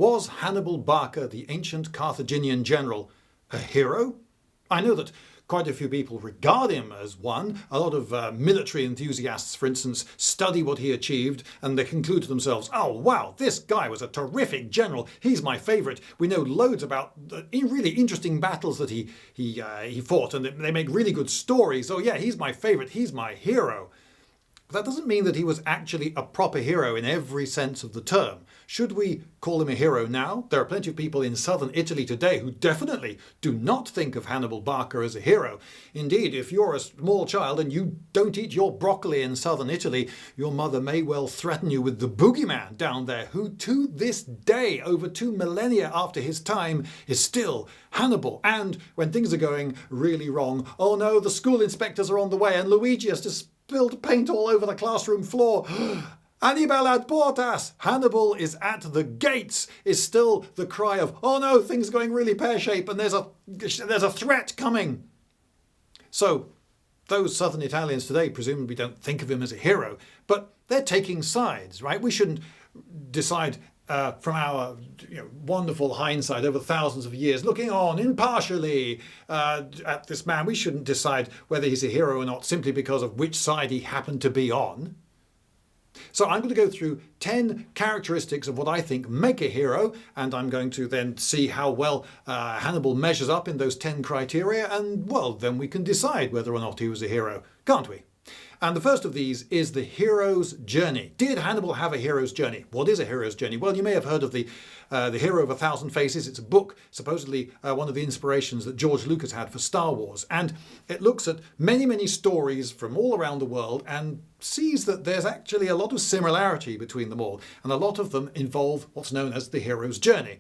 Was Hannibal Barca, the ancient Carthaginian general, a hero? I know that quite a few people regard him as one. A lot of military enthusiasts, for instance, study what he achieved and they conclude to themselves, oh wow, this guy was a terrific general. He's my favourite. We know loads about the really interesting battles that he fought, and they make really good stories. Oh yeah, he's my favourite. He's my hero. That doesn't mean that he was actually a proper hero in every sense of the term. Should we call him a hero now? There are plenty of people in southern Italy today who definitely do not think of Hannibal Barca as a hero. Indeed, if you're a small child and you don't eat your broccoli in southern Italy, your mother may well threaten you with the boogeyman down there, who to this day, over 2 millennia after his time, is still Hannibal. And when things are going really wrong, oh no, the school inspectors are on the way and Luigi has to spilled paint all over the classroom floor. Hannibal ad portas! Hannibal is at the gates! Is still the cry of, oh no, things are going really pear-shaped and there's a threat coming. So those southern Italians today presumably don't think of him as a hero, but they're taking sides, right? We shouldn't decide from our wonderful hindsight over thousands of years, looking on impartially at this man. We shouldn't decide whether he's a hero or not simply because of which side he happened to be on. So I'm going to go through 10 characteristics of what I think make a hero, and I'm going to then see how well Hannibal measures up in those 10 criteria, and well, then we can decide whether or not he was a hero, can't we? And the first of these is the hero's journey. Did Hannibal have a hero's journey? What is a hero's journey? Well, you may have heard of the Hero of a Thousand Faces. It's a book, supposedly one of the inspirations that George Lucas had for Star Wars. And it looks at many, many stories from all around the world and sees that there's actually a lot of similarity between them all. And a lot of them involve what's known as the hero's journey.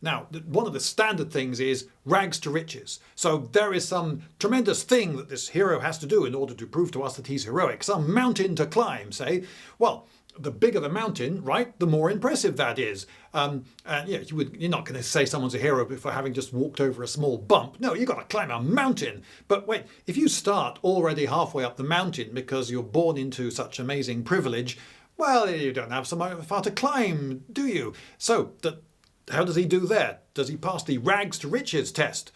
Now, one of the standard things is rags to riches. So there is some tremendous thing that this hero has to do in order to prove to us that he's heroic. Some mountain to climb, say. Well, the bigger the mountain, right, the more impressive that is. And yeah, you're not going to say someone's a hero for having just walked over a small bump. No, you've got to climb a mountain. But wait, if you start already halfway up the mountain because you're born into such amazing privilege, well, you don't have so far to climb, do you? So, how does he do there? Does he pass the rags to riches test?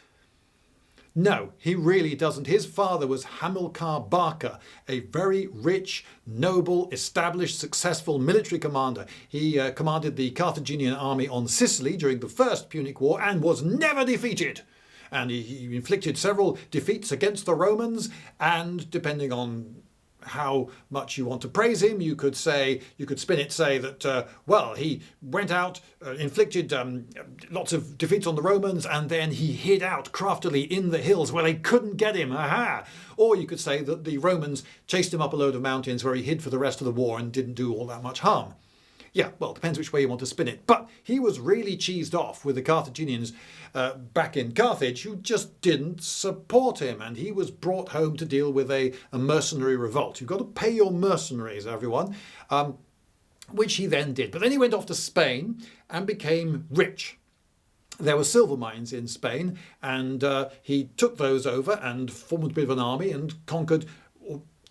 No, he really doesn't. His father was Hamilcar Barca, a very rich, noble, established, successful military commander. He commanded the Carthaginian army on Sicily during the First Punic War and was never defeated. And he inflicted several defeats against the Romans, and depending on how much you want to praise him, you could spin it, say that, well, he went out, inflicted lots of defeats on the Romans, and then he hid out craftily in the hills where they couldn't get him. Aha! Or you could say that the Romans chased him up a load of mountains where he hid for the rest of the war and didn't do all that much harm. Yeah, well, it depends which way you want to spin it. But he was really cheesed off with the Carthaginians back in Carthage, who just didn't support him. And he was brought home to deal with a mercenary revolt. You've got to pay your mercenaries, everyone, which he then did. But then he went off to Spain and became rich. There were silver mines in Spain, and he took those over and formed a bit of an army and conquered,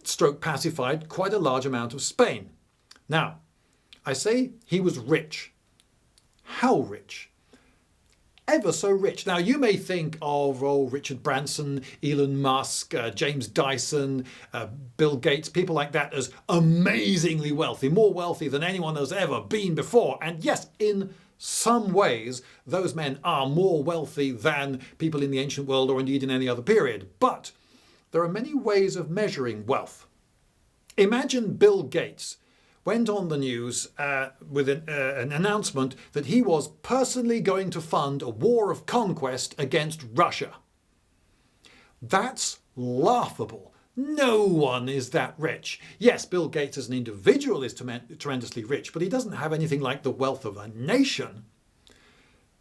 stroke pacified, quite a large amount of Spain. Now, I say he was rich. How rich? Ever so rich. Now, you may think of Richard Branson, Elon Musk, James Dyson, Bill Gates, people like that as amazingly wealthy, more wealthy than anyone has ever been before. And yes, in some ways, those men are more wealthy than people in the ancient world or indeed in any other period. But there are many ways of measuring wealth. Imagine Bill Gates went on the news with an announcement that he was personally going to fund a war of conquest against Russia. That's laughable. No one is that rich. Yes, Bill Gates as an individual is tremendously rich, but he doesn't have anything like the wealth of a nation.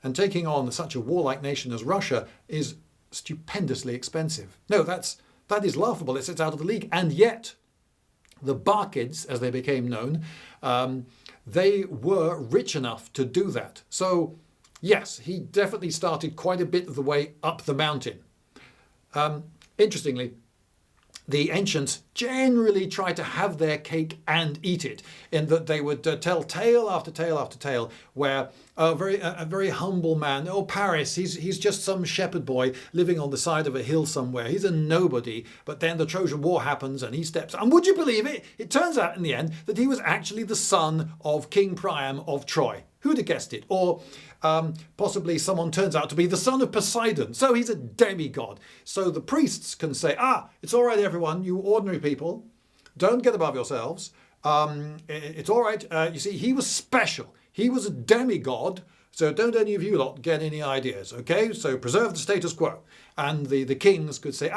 And taking on such a warlike nation as Russia is stupendously expensive. No, that is laughable. It's out of the league. And yet, the Barcids, as they became known, they were rich enough to do that. So, yes, he definitely started quite a bit of the way up the mountain. Interestingly, the ancients generally tried to have their cake and eat it, in that they would tell tale after tale after tale where a very humble man, oh Paris, he's just some shepherd boy living on the side of a hill somewhere, he's a nobody, but then the Trojan War happens and he steps, and would you believe it, it turns out in the end that he was actually the son of King Priam of Troy. Who'd have guessed it? Or possibly someone turns out to be the son of Poseidon, so he's a demigod. So the priests can say, it's all right everyone, you ordinary people, don't get above yourselves. It's all right, you see, he was special. He was a demigod, so don't any of you lot get any ideas, okay? So preserve the status quo. And the kings could say,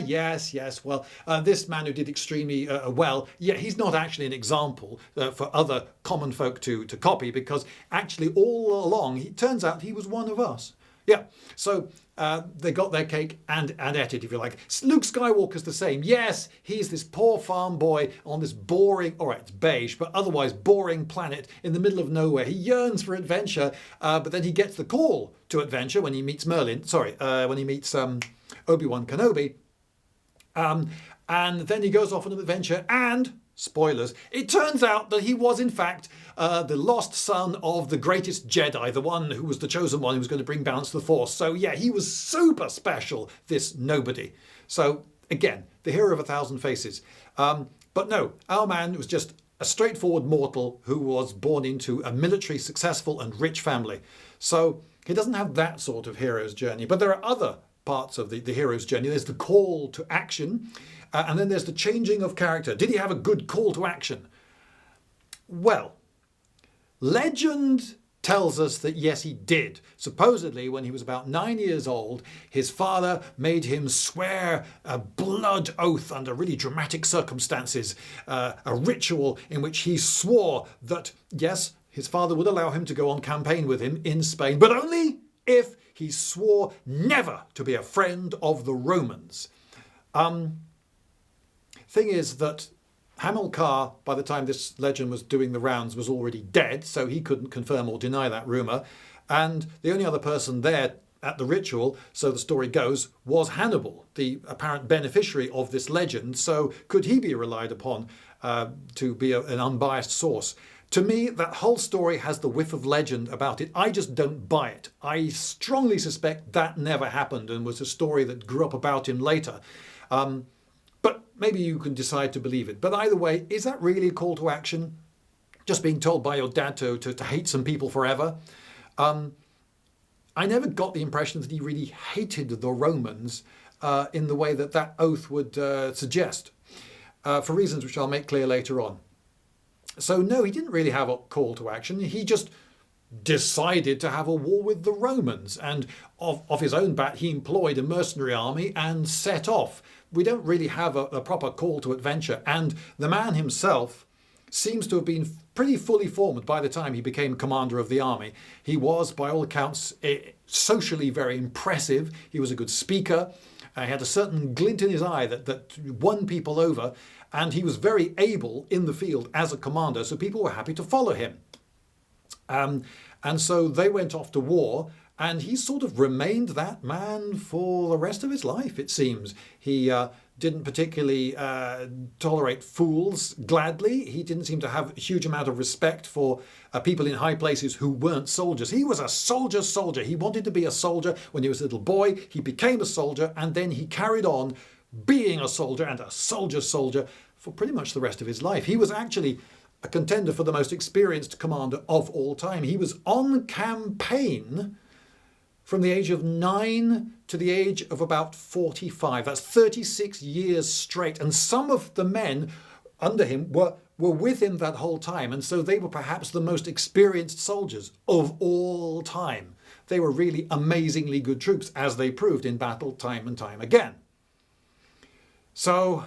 yes, well, this man who did extremely well, yeah, he's not actually an example for other common folk to copy, because actually all along, it turns out he was one of us. Yeah, so they got their cake and ate it, if you like. Luke Skywalker's the same. Yes, he's this poor farm boy on this boring, all right, it's beige, but otherwise boring planet in the middle of nowhere. He yearns for adventure, but then he gets the call to adventure when he meets when he meets Obi-Wan Kenobi. And then he goes off on an adventure and, spoilers, it turns out that he was in fact the lost son of the greatest Jedi, the one who was the chosen one who was going to bring balance to the Force. So yeah, he was super special, this nobody. So again, the hero of 1,000 faces. But no, our man was just a straightforward mortal who was born into a military, successful and rich family. So he doesn't have that sort of hero's journey. But there are other parts of the hero's journey. There's the call to action. And then there's the changing of character. Did he have a good call to action? Well, legend tells us that yes, he did. Supposedly, when he was about 9 years old, his father made him swear a blood oath under really dramatic circumstances, a ritual in which he swore that, yes, his father would allow him to go on campaign with him in Spain, but only if he swore never to be a friend of the Romans. Thing is that Hamilcar, by the time this legend was doing the rounds, was already dead, so he couldn't confirm or deny that rumour. And the only other person there at the ritual, so the story goes, was Hannibal, the apparent beneficiary of this legend. So could he be relied upon to be an unbiased source? To me, that whole story has the whiff of legend about it. I just don't buy it. I strongly suspect that never happened and was a story that grew up about him later. But maybe you can decide to believe it. But either way, is that really a call to action? Just being told by your dad to hate some people forever? I never got the impression that he really hated the Romans in the way that oath would suggest, for reasons which I'll make clear later on. So no, he didn't really have a call to action. He just decided to have a war with the Romans, and of his own bat he employed a mercenary army and set off. We don't really have a proper call to adventure, and the man himself seems to have been pretty fully formed by the time he became commander of the army. He was, by all accounts, socially very impressive. He was a good speaker. He had a certain glint in his eye that won people over, and he was very able in the field as a commander, so people were happy to follow him. And so they went off to war, and he sort of remained that man for the rest of his life, it seems. He didn't particularly tolerate fools gladly. He didn't seem to have a huge amount of respect for people in high places who weren't soldiers. He was a soldier's soldier. He wanted to be a soldier when he was a little boy. He became a soldier, and then he carried on being a soldier and a soldier's soldier for pretty much the rest of his life. He was actually a contender for the most experienced commander of all time. He was on campaign from the age of 9 to the age of about 45. That's 36 years straight. And some of the men under him were with him that whole time. And so they were perhaps the most experienced soldiers of all time. They were really amazingly good troops, as they proved in battle time and time again. So,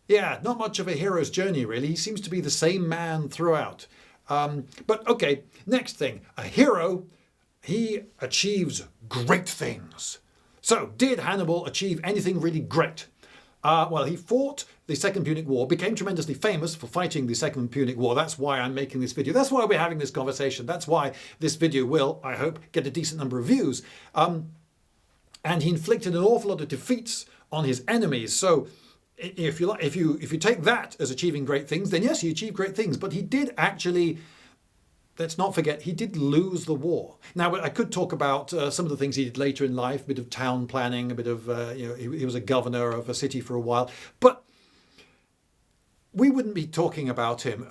yeah, not much of a hero's journey, really. He seems to be the same man throughout. But okay, next thing. A hero, he achieves great things. So, did Hannibal achieve anything really great? Well, he fought the Second Punic War, became tremendously famous for fighting the Second Punic War. That's why I'm making this video. That's why we're having this conversation. That's why this video will, I hope, get a decent number of views. And he inflicted an awful lot of defeats on his enemies. So if you like, if you take that as achieving great things, then yes, he achieved great things. But he did actually, let's not forget, he did lose the war. Now, I could talk about some of the things he did later in life, a bit of town planning, a bit of, he was a governor of a city for a while. But we wouldn't be talking about him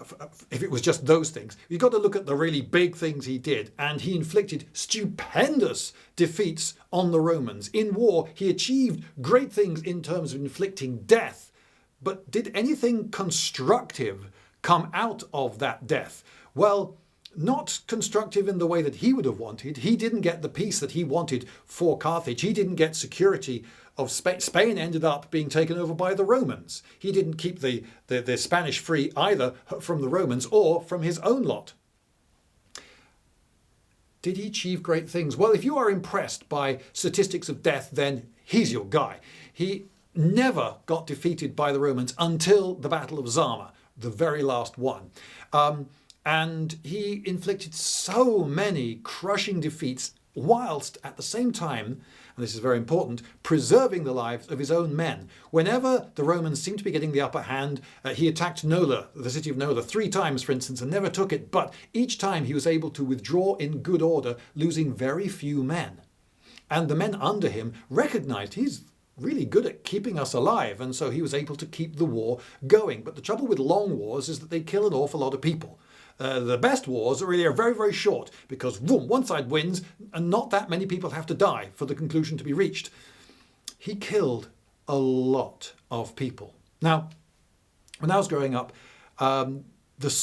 if it was just those things. You've got to look at the really big things he did, and he inflicted stupendous defeats on the Romans. In war, he achieved great things in terms of inflicting death, but did anything constructive come out of that death? Well, not constructive in the way that he would have wanted. He didn't get the peace that he wanted for Carthage. He didn't get security of Spain. Spain ended up being taken over by the Romans. He didn't keep the Spanish free either from the Romans or from his own lot. Did he achieve great things? Well, if you are impressed by statistics of death, then he's your guy. He never got defeated by the Romans until the Battle of Zama, the very last one. And he inflicted so many crushing defeats whilst at the same time, and this is very important, preserving the lives of his own men. Whenever the Romans seemed to be getting the upper hand, he attacked Nola, the city of Nola, 3 times, for instance, and never took it. But each time he was able to withdraw in good order, losing very few men. And the men under him recognized he's really good at keeping us alive, and so he was able to keep the war going. But the trouble with long wars is that they kill an awful lot of people. The best wars are very, very short because boom, one side wins and not that many people have to die for the conclusion to be reached. He killed a lot of people. Now, when I was growing up, the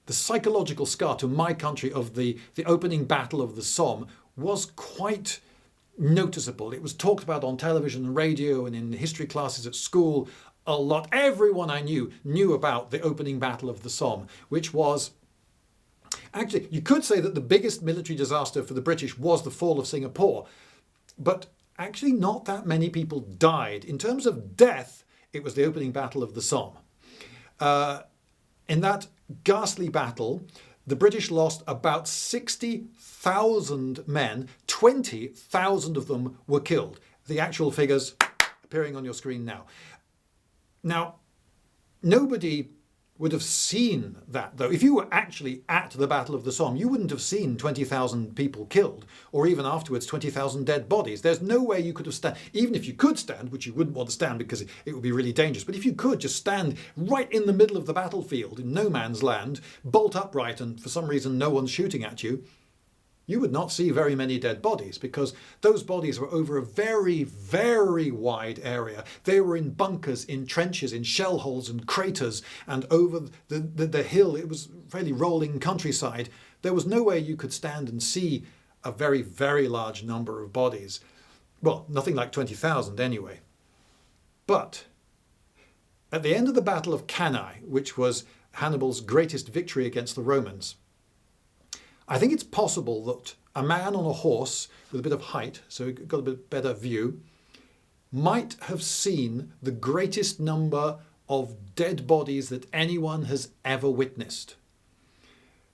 psychological scar to my country of the opening battle of the Somme was quite noticeable. It was talked about on television and radio and in history classes at school a lot. Everyone I knew about the opening battle of the Somme, which was, actually, you could say that the biggest military disaster for the British was the fall of Singapore, but actually not that many people died. In terms of death, it was the opening battle of the Somme. In that ghastly battle, the British lost about 60,000 men. 20,000 of them were killed. The actual figures appearing on your screen now. Now, nobody would have seen that, though. If you were actually at the Battle of the Somme, you wouldn't have seen 20,000 people killed, or even afterwards 20,000 dead bodies. There's no way you could have stand, even if you could stand, which you wouldn't want to stand because it would be really dangerous, but if you could just stand right in the middle of the battlefield in no man's land, bolt upright, and for some reason no one's shooting at you, you would not see very many dead bodies because those bodies were over a very, very wide area. They were in bunkers, in trenches, in shell holes and craters, and over the hill. It was fairly rolling countryside. There was no way you could stand and see a very, very large number of bodies. Well, nothing like 20,000 anyway. But at the end of the Battle of Cannae, which was Hannibal's greatest victory against the Romans, I think it's possible that a man on a horse with a bit of height, so he got a bit better view, might have seen the greatest number of dead bodies that anyone has ever witnessed.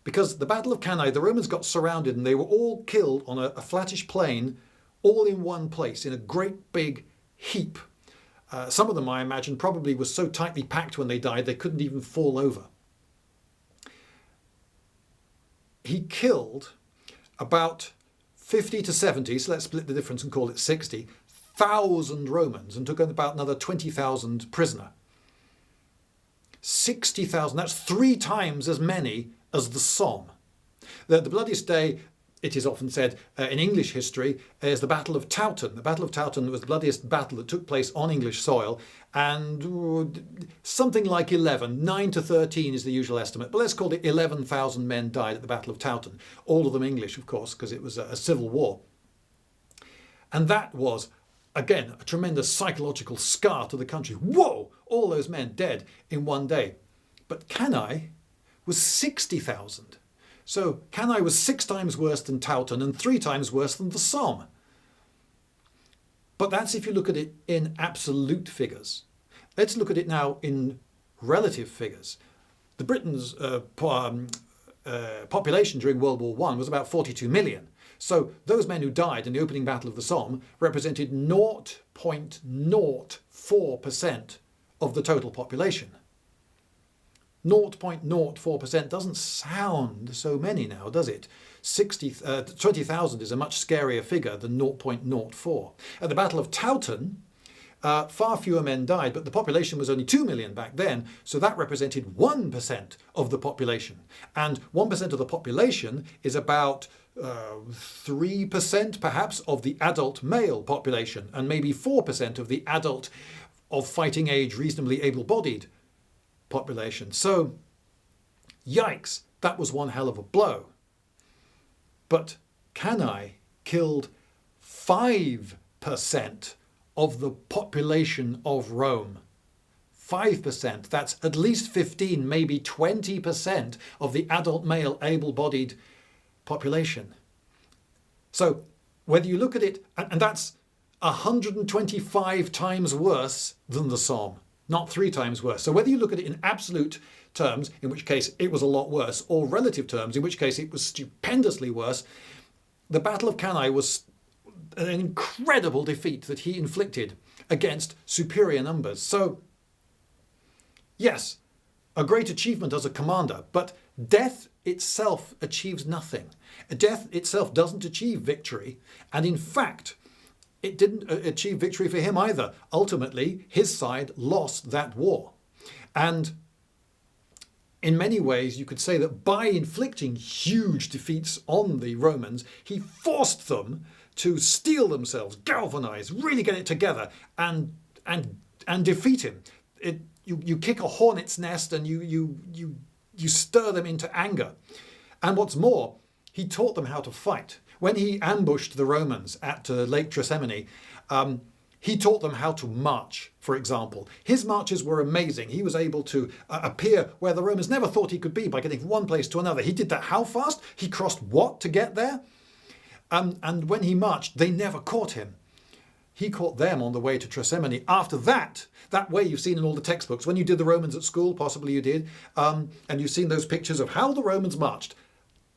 Because the Battle of Cannae, the Romans got surrounded and they were all killed on a flattish plain, all in one place, in a great big heap. Some of them, I imagine, probably were so tightly packed when they died they couldn't even fall over. He killed about 50 to 70, so let's split the difference and call it 60,000 Romans and took about another 20,000 prisoner. 60,000, that's 3 times as many as the Somme. The bloodiest day, it is often said in English history, is the Battle of Towton. The Battle of Towton was the bloodiest battle that took place on English soil, and something like 9 to 13 is the usual estimate, but let's call it 11,000 men died at the Battle of Towton. All of them English, of course, because it was a civil war. And that was, again, a tremendous psychological scar to the country. Whoa! All those men dead in one day. But Cannae was 60,000. So Cannae was 6 times worse than Towton and 3 times worse than the Somme. But that's if you look at it in absolute figures. Let's look at it now in relative figures. The Britons population during World War I was about 42 million. So those men who died in the opening battle of the Somme represented 0.04% of the total population. 0.04% doesn't sound so many now, does it? 20,000 is a much scarier figure than 0.04. At the Battle of Towton, far fewer men died, but the population was only 2 million back then, so that represented 1% of the population. And 1% of the population is about 3% perhaps of the adult male population, and maybe 4% of the adult of fighting age, reasonably able-bodied population. So, yikes, that was one hell of a blow. But Cannae killed 5% of the population of Rome. 5%, that's at least 15, maybe 20% of the adult male able-bodied population. So whether you look at it, and that's 125 times worse than the Somme, not 3 times worse. So whether you look at it in absolute terms, in which case it was a lot worse, or relative terms, in which case it was stupendously worse, the Battle of Cannae was an incredible defeat that he inflicted against superior numbers. So, yes, a great achievement as a commander, but death itself achieves nothing. Death itself doesn't achieve victory, and in fact, it didn't achieve victory for him either. Ultimately, his side lost that war. And in many ways, you could say that by inflicting huge defeats on the Romans, he forced them to steel themselves, galvanize, really get it together, and defeat him. You kick a hornet's nest and you stir them into anger. And what's more, he taught them how to fight. When he ambushed the Romans at Lake Trasimene, he taught them how to march, for example. His marches were amazing. He was able to appear where the Romans never thought he could be by getting from one place to another. He did that how fast? He crossed what to get there? And when he marched, they never caught him. He caught them on the way to Trasimene. After that way you've seen in all the textbooks, when you did the Romans at school, possibly you did, and you've seen those pictures of how the Romans marched.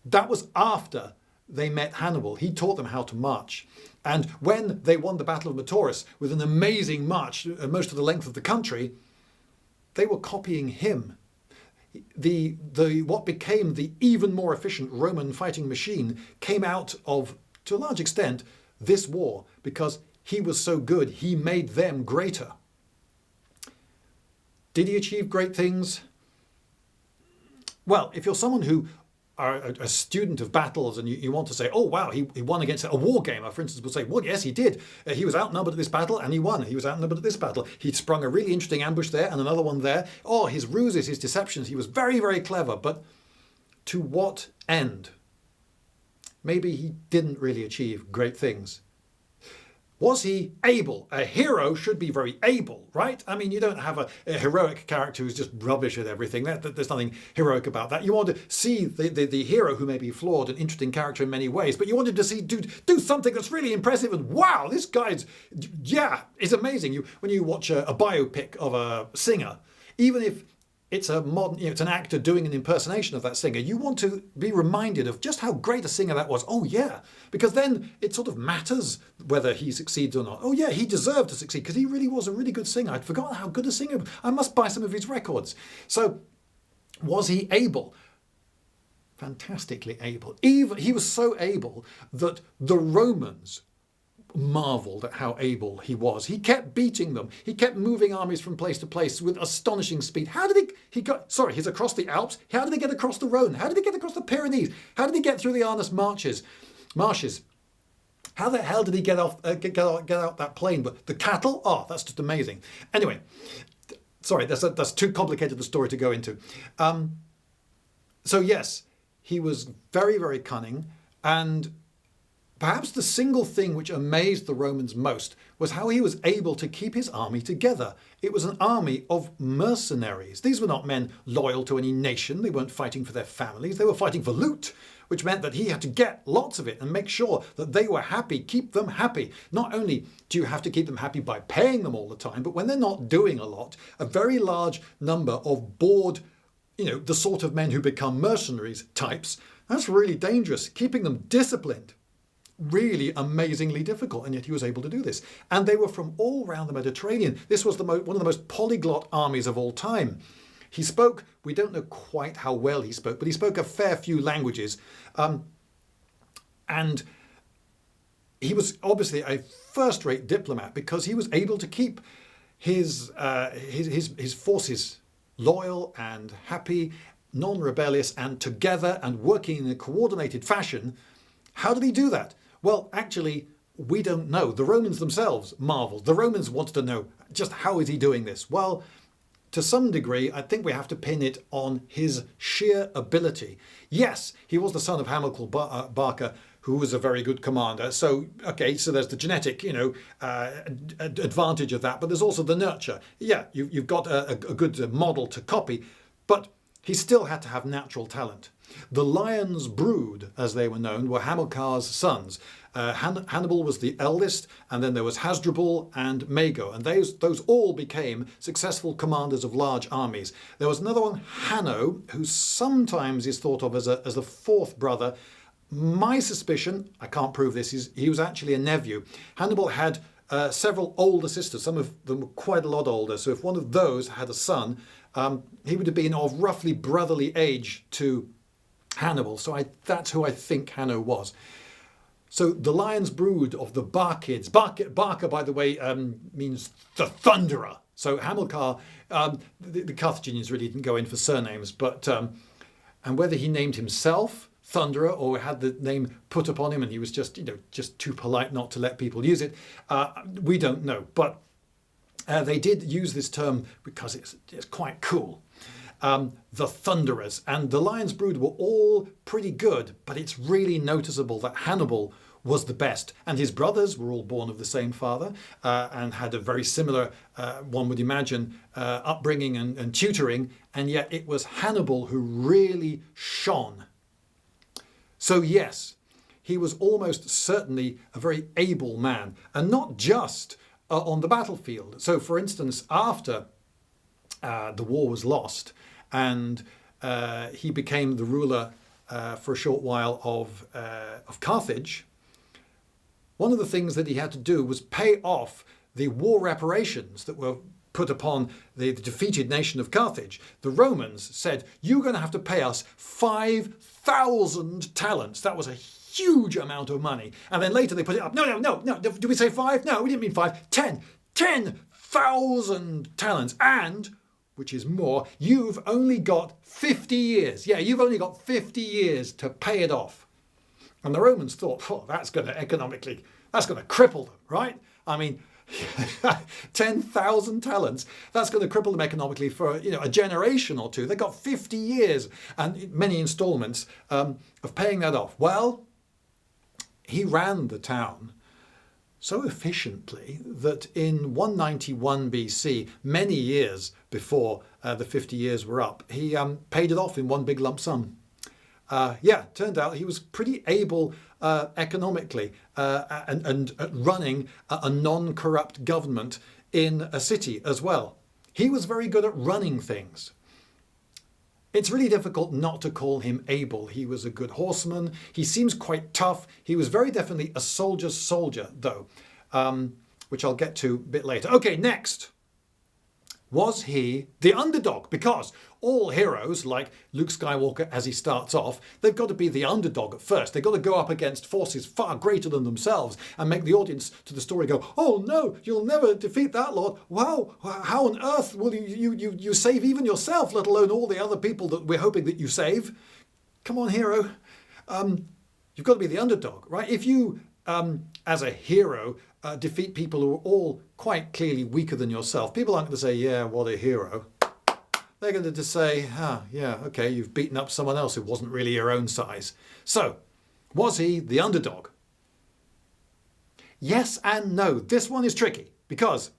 That was after they met Hannibal. He taught them how to march. And when they won the Battle of Metaurus with an amazing march, most of the length of the country, they were copying him. What became the even more efficient Roman fighting machine came out of, to a large extent, this war, because he was so good, he made them greater. Did he achieve great things? Well, if you're someone who are a student of battles and you want to say, oh wow, he won against a war gamer, for instance, will say, well, yes, he did. He was outnumbered at this battle and he won. He was outnumbered at this battle. He sprung a really interesting ambush there and another one there. Oh, his ruses, his deceptions, he was very, very clever. But to what end? Maybe he didn't really achieve great things. Was he able? A hero should be very able, right? I mean, you don't have a heroic character who's just rubbish at everything. There's nothing heroic about that. You want to see the hero who may be flawed and interesting character in many ways, but you want him to see do something that's really impressive and wow, this guy's, yeah, is amazing. When you watch a biopic of a singer, even if it's a modern, it's an actor doing an impersonation of that singer, you want to be reminded of just how great a singer that was. Oh yeah, because then it sort of matters whether he succeeds or not. Oh yeah, he deserved to succeed because he really was a really good singer. I'd forgotten how good a singer. I must buy some of his records. So was he able? Fantastically able. Even he was so able that the Romans marveled at how able he was. He kept beating them. He kept moving armies from place to place with astonishing speed. How did he's across the Alps. How did he get across the Rhone? How did he get across the Pyrenees? How did he get through the Arnos marshes? How the hell did he get out that plain? But the cattle? Oh, that's just amazing. Anyway, sorry, that's too complicated a story to go into. So yes, he was very, very cunning, and perhaps the single thing which amazed the Romans most was how he was able to keep his army together. It was an army of mercenaries. These were not men loyal to any nation. They weren't fighting for their families. They were fighting for loot, which meant that he had to get lots of it and make sure that they were happy, keep them happy. Not only do you have to keep them happy by paying them all the time, but when they're not doing a lot, a very large number of bored the sort of men who become mercenaries types, that's really dangerous. Keeping them disciplined, really amazingly difficult, and yet he was able to do this. And they were from all around the Mediterranean. This was one of the most polyglot armies of all time. He spoke, we don't know quite how well he spoke, but he spoke a fair few languages. And he was obviously a first-rate diplomat because he was able to keep his forces loyal and happy, non-rebellious and together and working in a coordinated fashion. How did he do that? Well, actually, we don't know. The Romans themselves marveled. The Romans wanted to know just how is he doing this? Well, to some degree, I think we have to pin it on his sheer ability. Yes, he was the son of Hannibal Barca, who was a very good commander. So, okay, so there's the genetic, advantage of that, but there's also the nurture. Yeah, you've got a good model to copy, but he still had to have natural talent. The Lion's Brood, as they were known, were Hamilcar's sons. Hannibal was the eldest, and then there was Hasdrubal and Mago, and those all became successful commanders of large armies. There was another one, Hanno, who sometimes is thought of as the fourth brother. My suspicion, I can't prove this, is he was actually a nephew. Hannibal had several older sisters, some of them were quite a lot older, so if one of those had a son, he would have been of roughly brotherly age to Hannibal, so that's who I think Hanno was. So the Lion's Brood of the Barcids. Barca, by the way, means the Thunderer. So Hamilcar, the Carthaginians really didn't go in for surnames, but and whether he named himself Thunderer or had the name put upon him and he was just too polite not to let people use it, we don't know. But they did use this term because it's quite cool. The Thunderers and the Lion's Brood were all pretty good, but it's really noticeable that Hannibal was the best, and his brothers were all born of the same father and had a very similar, one would imagine, upbringing and tutoring, and yet it was Hannibal who really shone. So yes, he was almost certainly a very able man, and not just on the battlefield. So for instance, after the war was lost and he became the ruler for a short while of Carthage, one of the things that he had to do was pay off the war reparations that were put upon the defeated nation of Carthage. The Romans said, you're going to have to pay us 5,000 talents. That was a huge amount of money. And then later they put it up. No. Did we say 5? No, we didn't mean 5. 10,000 talents. And, which is more, you've only got 50 years. Yeah, you've only got 50 years to pay it off. And the Romans thought, that's going to cripple them, right? I mean, 10,000 talents, that's going to cripple them economically for a generation or two. They got 50 years and many installments of paying that off. Well, he ran the town so efficiently that in 191 BC, many years before the 50 years were up, he paid it off in one big lump sum. Turned out he was pretty able economically and at running a non-corrupt government in a city as well. He was very good at running things. It's really difficult not to call him able. He was a good horseman. He seems quite tough. He was very definitely a soldier's soldier, though, which I'll get to a bit later. Okay, next. Was he the underdog? Because all heroes, like Luke Skywalker as he starts off, they've got to be the underdog at first. They've got to go up against forces far greater than themselves and make the audience to the story go, oh no, you'll never defeat that Lord. Wow, how on earth will you save even yourself, let alone all the other people that we're hoping that you save? Come on, hero. You've got to be the underdog, right? If you, as a hero, defeat people who are all quite clearly weaker than yourself, people aren't going to say, yeah, what a hero. They're going to just say, yeah, okay, you've beaten up someone else who wasn't really your own size. So, was he the underdog? Yes and no. This one is tricky because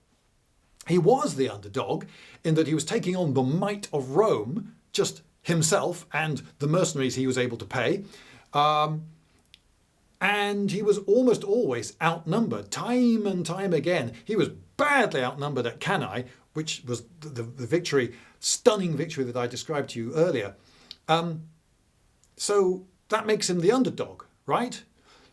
he was the underdog in that he was taking on the might of Rome, just himself and the mercenaries he was able to pay. And he was almost always outnumbered, time and time again. He was badly outnumbered at Cannae, which was the victory stunning victory that I described to you earlier. So that makes him the underdog, right?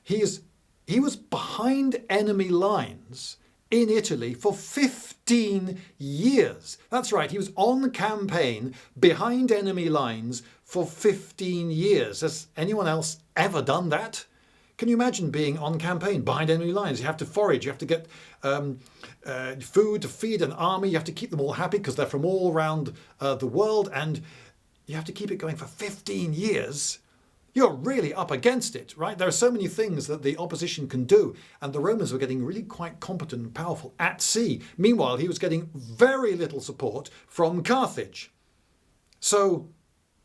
He was behind enemy lines in Italy for 15 years. That's right, he was on campaign behind enemy lines for 15 years. Has anyone else ever done that? Can you imagine being on campaign behind enemy lines? You have to forage, you have to get food to feed an army, you have to keep them all happy because they're from all around the world, and you have to keep it going for 15 years. You're really up against it, right? There are so many things that the opposition can do, and the Romans were getting really quite competent and powerful at sea. Meanwhile, he was getting very little support from Carthage. So,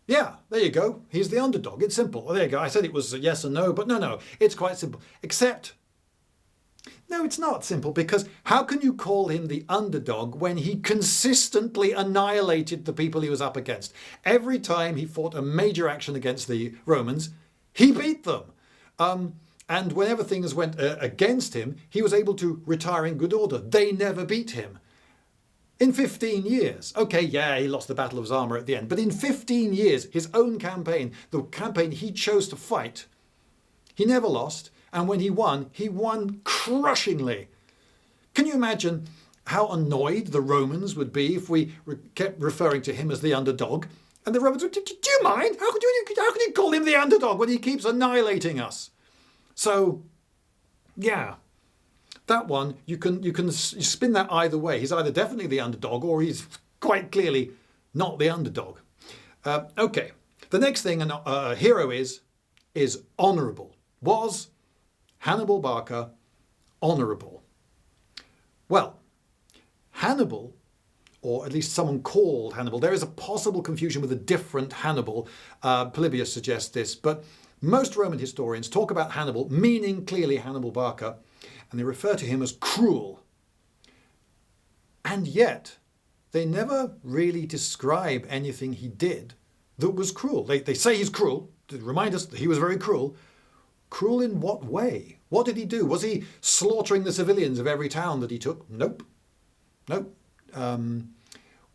yeah, there you go. He's the underdog. It's simple. Well, there you go. I said it was a yes and no, but no, it's quite simple. Except, no, it's not simple, because how can you call him the underdog when he consistently annihilated the people he was up against? Every time he fought a major action against the Romans, he beat them. And whenever things went against him, he was able to retire in good order. They never beat him. In 15 years, okay, yeah, he lost the Battle of Zama at the end, but in 15 years, his own campaign, the campaign he chose to fight, he never lost. And when he won crushingly. Can you imagine how annoyed the Romans would be if we kept referring to him as the underdog? And the Romans would, do you mind? How can you call him the underdog when he keeps annihilating us? So, yeah. That one, you can spin that either way. He's either definitely the underdog or he's quite clearly not the underdog. Okay, the next thing a hero is honourable. Was Hannibal Barca honourable? Well, Hannibal, or at least someone called Hannibal, there is a possible confusion with a different Hannibal. Polybius suggests this, but most Roman historians talk about Hannibal, meaning clearly Hannibal Barca, and they refer to him as cruel. And yet, they never really describe anything he did that was cruel. They say he's cruel, to remind us that he was very cruel. Cruel in what way? What did he do? Was he slaughtering the civilians of every town that he took? Nope.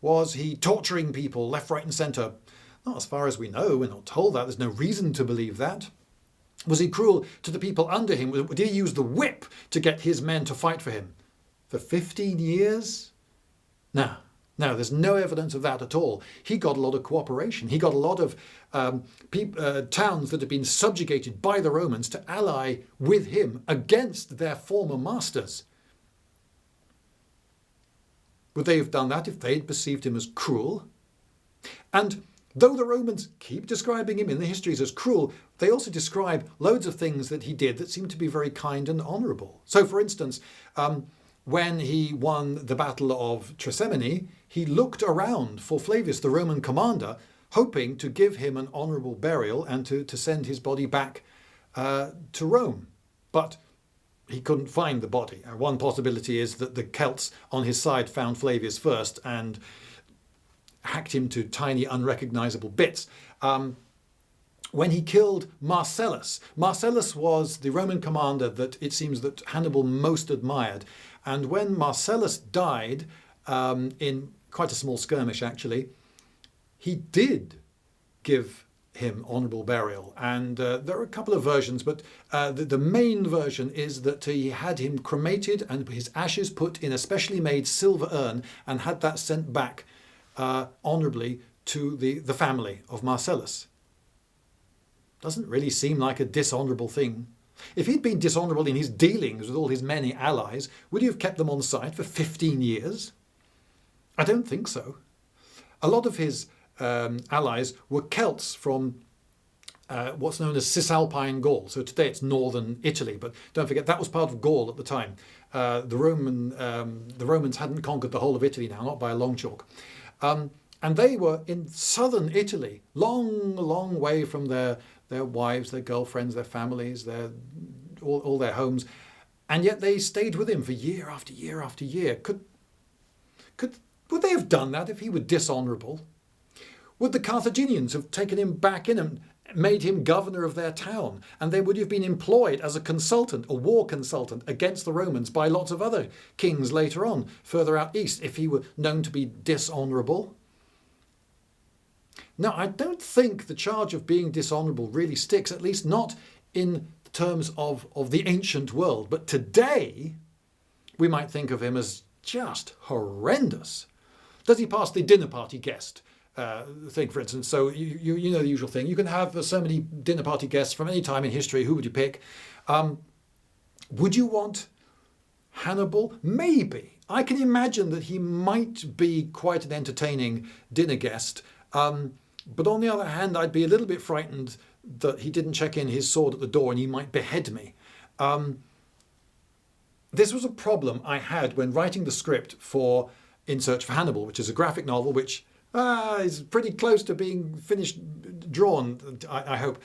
Was he torturing people left, right and centre? Not as far as we know. We're not told that. There's no reason to believe that. Was he cruel to the people under him? Did he use the whip to get his men to fight for him? For 15 years? No, there's no evidence of that at all. He got a lot of cooperation. He got a lot of towns that had been subjugated by the Romans to ally with him against their former masters. Would they have done that if they had perceived him as cruel? And though the Romans keep describing him in the histories as cruel, they also describe loads of things that he did that seem to be very kind and honourable. So, for instance, when he won the Battle of Trasimene, he looked around for Flavius, the Roman commander, hoping to give him an honourable burial and to send his body back to Rome. But he couldn't find the body. One possibility is that the Celts on his side found Flavius first and hacked him to tiny unrecognisable bits. When he killed Marcellus was the Roman commander that it seems that Hannibal most admired. And when Marcellus died, in quite a small skirmish actually, he did give him honourable burial. And there are a couple of versions, but the main version is that he had him cremated and his ashes put in a specially made silver urn and had that sent back honourably to the family of Marcellus. Doesn't really seem like a dishonourable thing. If he'd been dishonourable in his dealings with all his many allies, would he have kept them on side for 15 years? I don't think so. A lot of his allies were Celts from what's known as Cisalpine Gaul. So today it's northern Italy, but don't forget that was part of Gaul at the time. The Romans hadn't conquered the whole of Italy now, not by a long chalk. And they were in southern Italy, long way from their wives, their girlfriends, their families, all their homes. And yet they stayed with him for year after year after year. Would they have done that if he were dishonourable? Would the Carthaginians have taken him back in and made him governor of their town? And they would have been employed as a consultant, a war consultant against the Romans by lots of other kings later on, further out east, if he were known to be dishonourable? Now, I don't think the charge of being dishonourable really sticks, at least not in terms of the ancient world. But today, we might think of him as just horrendous. Does he pass the dinner party guest thing, for instance? So you know the usual thing. You can have so many dinner party guests from any time in history. Who would you pick? Would you want Hannibal? Maybe. I can imagine that he might be quite an entertaining dinner guest. But on the other hand, I'd be a little bit frightened that he didn't check in his sword at the door and he might behead me. This was a problem I had when writing the script for In Search for Hannibal, which is a graphic novel which is pretty close to being finished, drawn, I hope.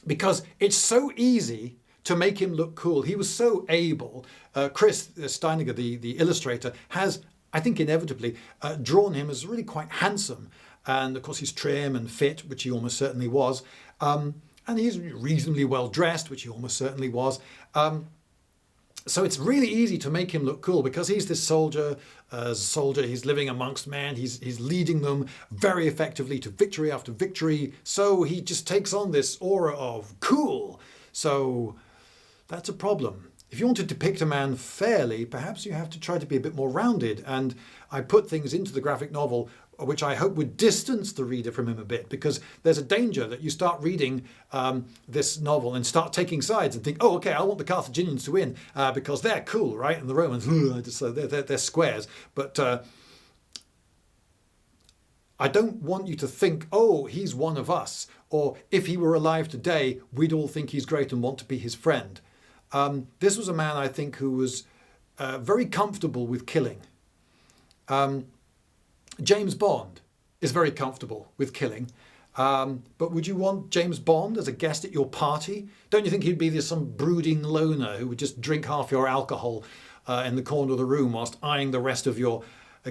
Because it's so easy to make him look cool. He was so able. Chris Steiniger, the illustrator, has, I think inevitably, drawn him as really quite handsome. And of course he's trim and fit, which he almost certainly was. And he's reasonably well dressed, which he almost certainly was. So it's really easy to make him look cool because he's this soldier. He's living amongst men. He's leading them very effectively to victory after victory. So he just takes on this aura of cool. So that's a problem. If you want to depict a man fairly, perhaps you have to try to be a bit more rounded. And I put things into the graphic novel which I hope would distance the reader from him a bit, because there's a danger that you start reading this novel and start taking sides and think, oh, okay, I want the Carthaginians to win because they're cool, right? And the Romans, they're squares. But I don't want you to think, oh, he's one of us. Or if he were alive today, we'd all think he's great and want to be his friend. This was a man, I think, who was very comfortable with killing. James Bond is very comfortable with killing. But would you want James Bond as a guest at your party? Don't you think he'd be some brooding loner who would just drink half your alcohol in the corner of the room whilst eyeing the rest of your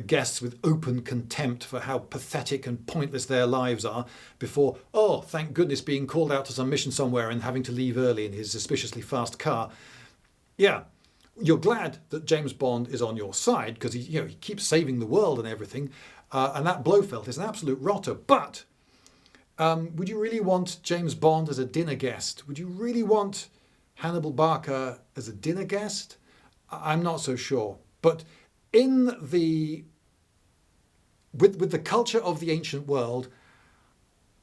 guests with open contempt for how pathetic and pointless their lives are before, oh, thank goodness, being called out to some mission somewhere and having to leave early in his suspiciously fast car? Yeah, you're glad that James Bond is on your side because he keeps saving the world and everything, and that Blofeld is an absolute rotter. But would you really want James Bond as a dinner guest? Would you really want Hannibal Barker as a dinner guest? I'm not so sure. But with the culture of the ancient world,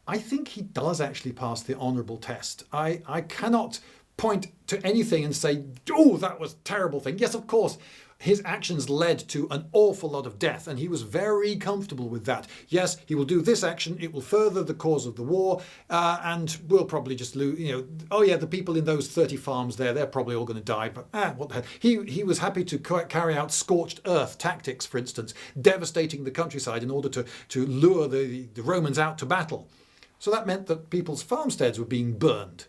I think he does actually pass the honourable test. I cannot point to anything and say, oh, that was a terrible thing. Yes, of course, his actions led to an awful lot of death, and he was very comfortable with that. Yes, he will do this action, it will further the cause of the war, and we'll probably just lose, oh yeah, the people in those 30 farms there, they're probably all going to die, but what the hell. He was happy to carry out scorched earth tactics, for instance, devastating the countryside in order to lure the Romans out to battle. So that meant that people's farmsteads were being burned.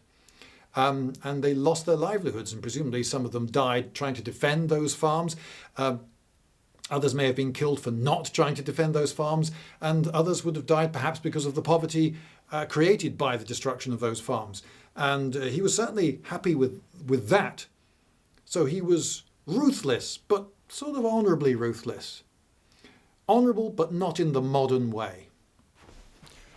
And they lost their livelihoods, and presumably some of them died trying to defend those farms. Others may have been killed for not trying to defend those farms, and others would have died perhaps because of the poverty created by the destruction of those farms. And he was certainly happy with that. So he was ruthless, but sort of honourably ruthless. Honourable, but not in the modern way.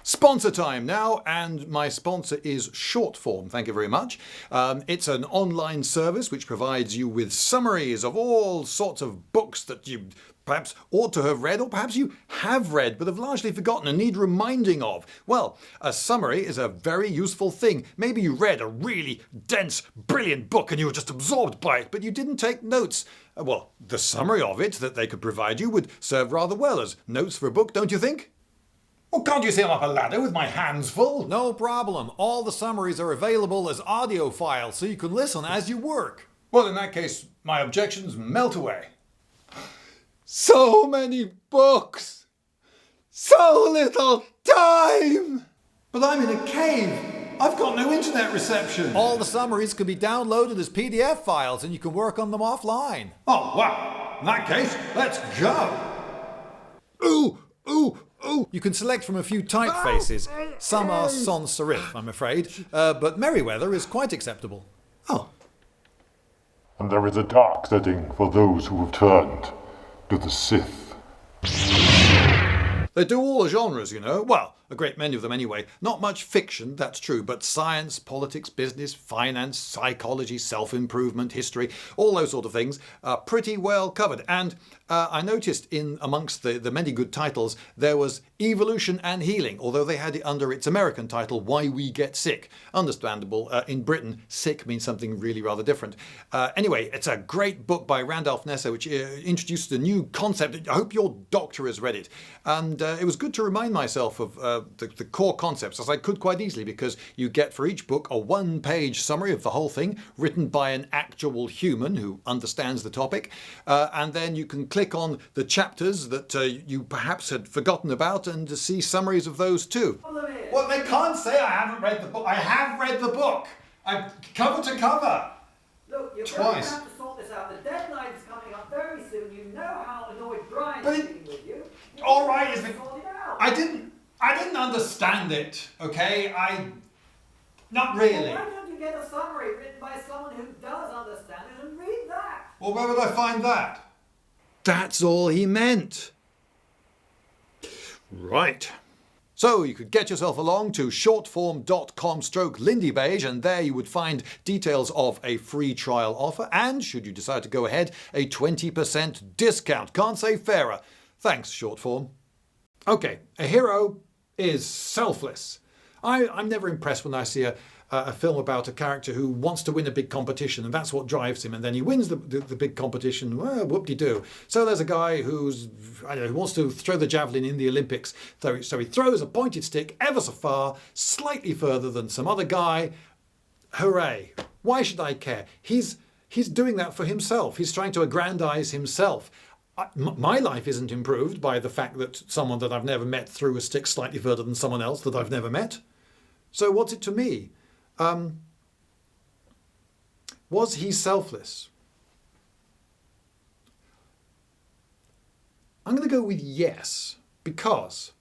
Sponsor time now, and my sponsor is Shortform. Thank you very much. It's an online service which provides you with summaries of all sorts of books that you perhaps ought to have read, or perhaps you have read but have largely forgotten and need reminding of. Well, a summary is a very useful thing. Maybe you read a really dense, brilliant book and you were just absorbed by it, but you didn't take notes. Well, the summary of it that they could provide you would serve rather well as notes for a book, don't you think? Well, can't you see I'm up a ladder with my hands full? No problem. All the summaries are available as audio files, so you can listen as you work. Well, in that case, my objections melt away. So many books! So little time! But I'm in a cave. I've got no internet reception. All the summaries can be downloaded as PDF files, and you can work on them offline. Oh, wow. In that case, let's go. Ooh! You can select from a few typefaces. Some are sans serif, I'm afraid, but Merriweather is quite acceptable. Oh. And there is a dark setting for those who have turned to the Sith. They do all the genres, you know. Well, a great many of them anyway. Not much fiction, that's true, but science, politics, business, finance, psychology, self-improvement, history, all those sort of things are pretty well covered. And I noticed in amongst the many good titles, there was Evolution and Healing, although they had it under its American title, Why We Get Sick. Understandable. In Britain, sick means something really rather different. Anyway, it's a great book by Randolph Nessa, which introduced a new concept. I hope your doctor has read it. And it was good to remind myself of the core concepts, as I could quite easily, because you get for each book a one-page summary of the whole thing, written by an actual human who understands the topic. And then you can click on the chapters that you perhaps had forgotten about and to see summaries of those too. Well, they can't say I haven't read the book. I have read the book. I'm cover to cover. Look, you're Twice. going to have to sort this out. The deadline's coming up very soon. You know how annoyed Brian is being with you. All right, is it? Sort it out. I didn't understand it. Okay, not really. Well, why don't you get a summary written by someone who does understand it and read that? Well, where would I find that? That's all he meant. Right. So you could get yourself along to shortform.com/Lindybeige, and there you would find details of a free trial offer and, should you decide to go ahead, a 20% discount. Can't say fairer. Thanks, Shortform. Okay, a hero is selfless. I'm never impressed when I see a film about a character who wants to win a big competition, and that's what drives him, and then he wins the big competition. Well, whoop-de-doo. So there's a guy who wants to throw the javelin in the Olympics. So he throws a pointed stick ever so far, slightly further than some other guy. Hooray. Why should I care? He's doing that for himself. He's trying to aggrandize himself. My life isn't improved by the fact that someone that I've never met threw a stick slightly further than someone else that I've never met. So what's it to me? Was he selfless? I'm going to go with yes, because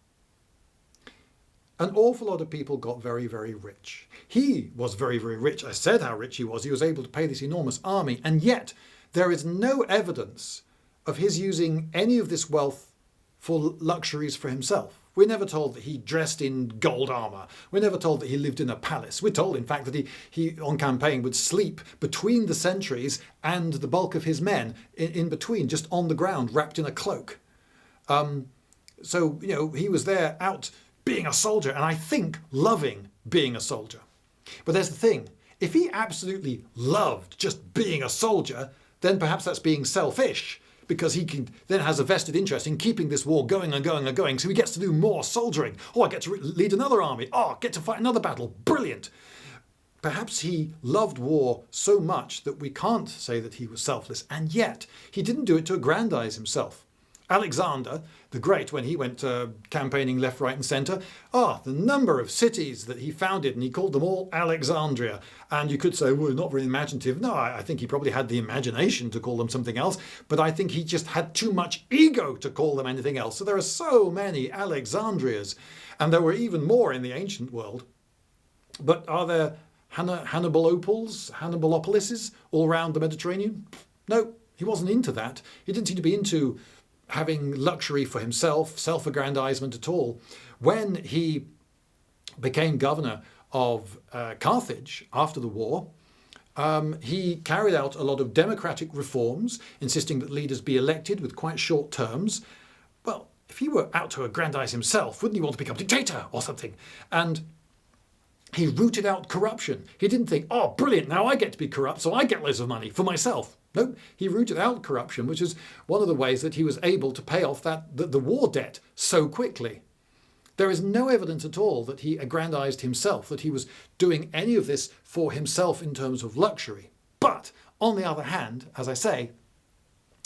an awful lot of people got very, very rich. He was very, very rich. I said how rich he was. He was able to pay this enormous army, and yet there is no evidence of his using any of this wealth for luxuries for himself. We're never told that he dressed in gold armour. We're never told that he lived in a palace. We're told, in fact, that he on campaign would sleep between the sentries and the bulk of his men in between, just on the ground, wrapped in a cloak. So, he was there out being a soldier, and I think loving being a soldier. But there's the thing. If he absolutely loved just being a soldier, then perhaps that's being selfish, because he then has a vested interest in keeping this war going and going and going, so he gets to do more soldiering. Oh, I get to lead another army. Oh, I get to fight another battle. Brilliant. Perhaps he loved war so much that we can't say that he was selfless, and yet he didn't do it to aggrandize himself. Alexander the Great, when he went campaigning left, right and centre, the number of cities that he founded, and he called them all Alexandria. And you could say, well, not very imaginative. No, I think he probably had the imagination to call them something else, but I think he just had too much ego to call them anything else. So there are so many Alexandrias, and there were even more in the ancient world. But are there Hannibalopolises all around the Mediterranean? No, he wasn't into that. He didn't seem to be into having luxury for himself, self-aggrandizement at all. When he became governor of Carthage after the war, he carried out a lot of democratic reforms, insisting that leaders be elected with quite short terms. Well, if he were out to aggrandize himself, wouldn't he want to become dictator or something? And he rooted out corruption. He didn't think, oh, brilliant, now I get to be corrupt, so I get loads of money for myself. No, he rooted out corruption, which is one of the ways that he was able to pay off the war debt so quickly. There is no evidence at all that he aggrandized himself, that he was doing any of this for himself in terms of luxury. But, on the other hand, as I say,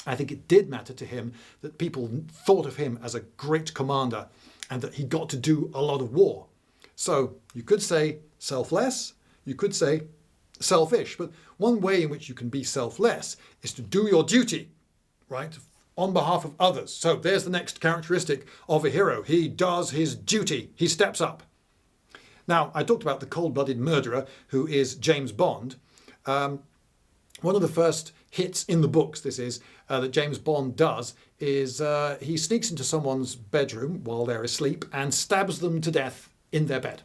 I think it did matter to him that people thought of him as a great commander and that he got to do a lot of war. So you could say selfless, you could say selfish, but one way in which you can be selfless is to do your duty, right, on behalf of others. So there's the next characteristic of a hero. He does his duty. He steps up. Now, I talked about the cold-blooded murderer who is James Bond. One of the first hits in the books, this is, that James Bond does, is he sneaks into someone's bedroom while they're asleep and stabs them to death in their bed.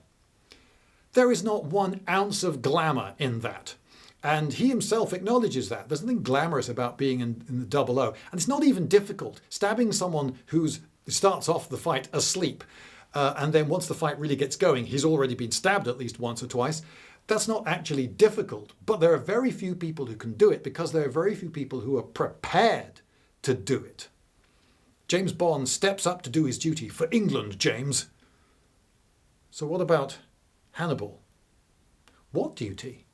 There is not 1 ounce of glamour in that. And he himself acknowledges that. There's nothing glamorous about being in the 00. And it's not even difficult. Stabbing someone who starts off the fight asleep, and then once the fight really gets going, he's already been stabbed at least once or twice. That's not actually difficult. But there are very few people who can do it because there are very few people who are prepared to do it. James Bond steps up to do his duty for England, James. So what about Hannibal? What duty?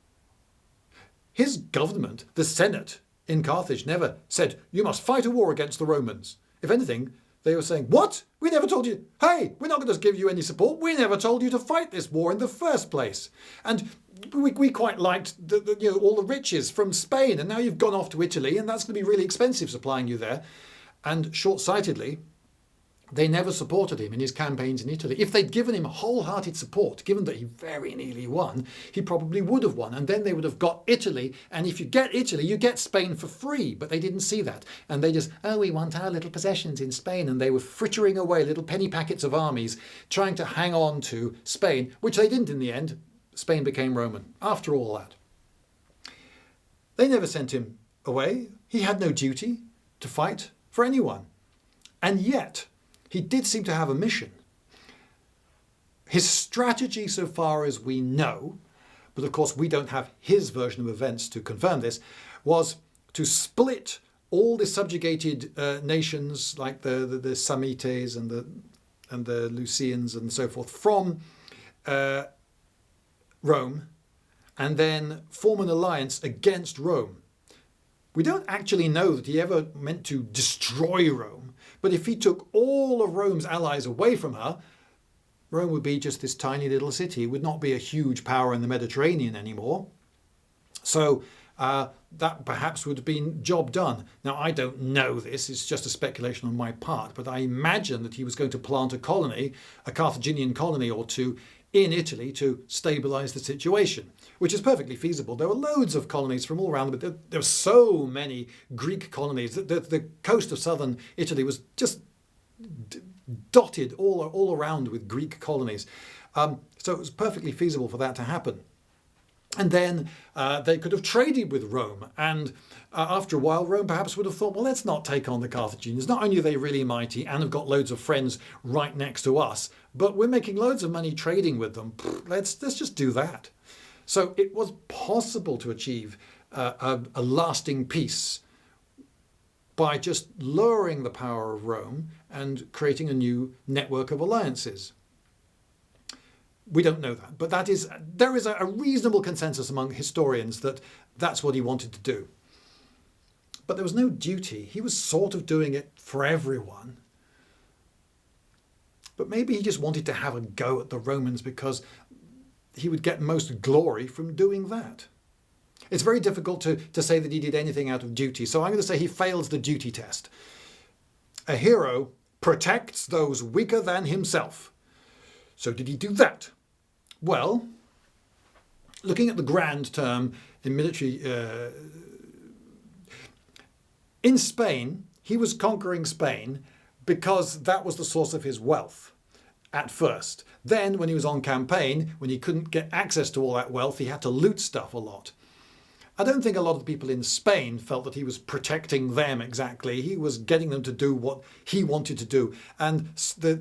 His government, the Senate in Carthage, never said, you must fight a war against the Romans. If anything, they were saying, what? We never told you. Hey, we're not going to give you any support. We never told you to fight this war in the first place. And we quite liked all the riches from Spain. And now you've gone off to Italy and that's going to be really expensive supplying you there. And short-sightedly, they never supported him in his campaigns in Italy. If they'd given him wholehearted support, given that he very nearly won, he probably would have won. And then they would have got Italy. And if you get Italy, you get Spain for free. But they didn't see that. And they just, we want our little possessions in Spain. And they were frittering away little penny packets of armies trying to hang on to Spain, which they didn't in the end. Spain became Roman after all that. They never sent him away. He had no duty to fight for anyone. And yet, he did seem to have a mission. His strategy, so far as we know, but of course we don't have his version of events to confirm this, was to split all the subjugated nations like the Samnites and the Lycians and so forth from Rome, and then form an alliance against Rome. We don't actually know that he ever meant to destroy Rome, but if he took all of Rome's allies away from her, Rome would be just this tiny little city. It would not be a huge power in the Mediterranean anymore. So that perhaps would have been job done. Now, I don't know this, it's just a speculation on my part, but I imagine that he was going to plant a colony, a Carthaginian colony or two, in Italy to stabilise the situation, which is perfectly feasible. There were loads of colonies from all around, but there were so many Greek colonies that the coast of southern Italy was just dotted all around with Greek colonies. So it was perfectly feasible for that to happen. And then they could have traded with Rome. And after a while, Rome perhaps would have thought, well, let's not take on the Carthaginians. Not only are they really mighty and have got loads of friends right next to us, but we're making loads of money trading with them. Let's just do that. So it was possible to achieve a lasting peace by just lowering the power of Rome and creating a new network of alliances. We don't know that, but there is a reasonable consensus among historians that that's what he wanted to do. But there was no duty. He was sort of doing it for everyone. But maybe he just wanted to have a go at the Romans because he would get most glory from doing that. It's very difficult to say that he did anything out of duty, so I'm going to say he fails the duty test. A hero protects those weaker than himself. So did he do that? Well, looking at the grand term in military, in Spain, he was conquering Spain because that was the source of his wealth at first. Then when he was on campaign, when he couldn't get access to all that wealth, he had to loot stuff a lot. I don't think a lot of the people in Spain felt that he was protecting them exactly. He was getting them to do what he wanted to do. And the